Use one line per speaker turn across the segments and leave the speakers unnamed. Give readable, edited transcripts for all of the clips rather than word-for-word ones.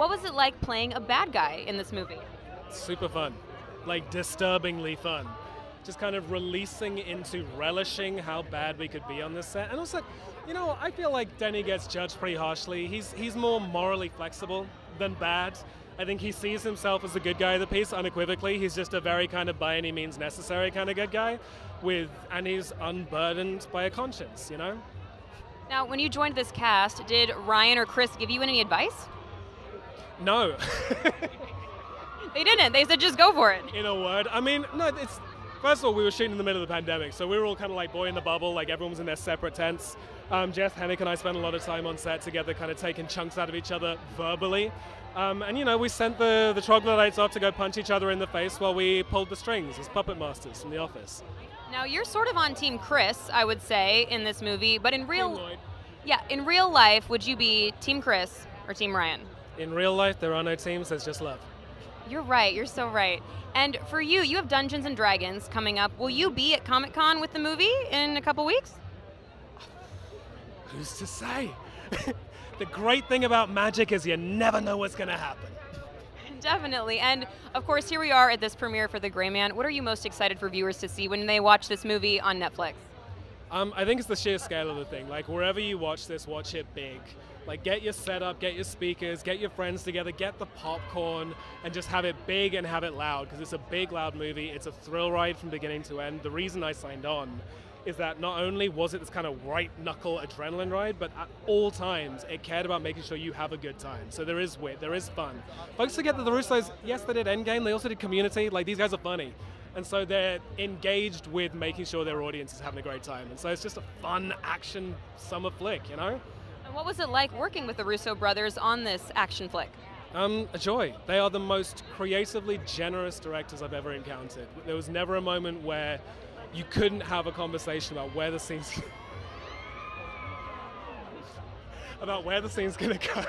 What was it like playing a bad guy in this movie?
Super fun, like disturbingly fun. Just kind of releasing into relishing how bad we could be on this set. And also, you know, I feel like Denny gets judged pretty harshly. He's more morally flexible than bad. I think he sees himself as a good guy of the piece unequivocally. He's just a very kind of by any means necessary kind of good guy, and he's unburdened by a conscience, you know?
Now, when you joined this cast, did Ryan or Chris give you any advice?
No.
They didn't. They said just go for it.
In a word. I mean, no, it's... First of all, we were shooting in the middle of the pandemic, so we were all kind of like boy in the bubble, like everyone was in their separate tents. Jeff Hennick and I spent a lot of time on set together, kind of taking chunks out of each other verbally. And you know, we sent the troglodytes off to go punch each other in the face while we pulled the strings as puppet masters from The Office.
Now, you're sort of on Team Chris, I would say, in this movie, but in real life, would you be Team Chris or Team Ryan?
In real life, there are no teams, there's just love.
You're right, you're so right. And for you, you have Dungeons & Dragons coming up. Will you be at Comic-Con with the movie in a couple weeks?
Who's to say? The great thing about magic is you never know what's going to happen.
Definitely. And of course, here we are at this premiere for The Gray Man. What are you most excited for viewers to see when they watch this movie on Netflix?
I think it's the sheer scale of the thing. Like, wherever you watch this, watch it big. Like, get your setup, get your speakers, get your friends together, get the popcorn, and just have it big and have it loud, because it's a big, loud movie. It's a thrill ride from beginning to end. The reason I signed on is that not only was it this kind of white-knuckle adrenaline ride, but at all times, it cared about making sure you have a good time. So there is wit, there is fun. Folks forget that the Russos, yes, they did Endgame, they also did Community. Like, these guys are funny. And so they're engaged with making sure their audience is having a great time. And so it's just a fun action summer flick, you know?
And what was it like working with the Russo brothers on this action flick?
A joy. They are the most creatively generous directors I've ever encountered. There was never a moment where you couldn't have a conversation about where the scene's going to go,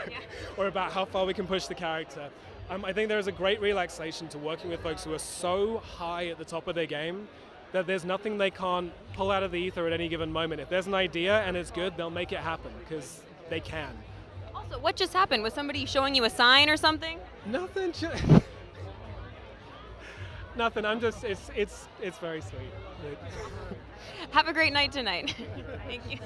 or about how far we can push the character. I think there is a great relaxation to working with folks who are so high at the top of their game that there's nothing they can't pull out of the ether at any given moment. If there's an idea and it's good, they'll make it happen, because they can.
Also, what just happened? Was somebody showing you a sign or something?
Nothing. Nothing. I'm just. It's very sweet.
Have a great night tonight. Thank you.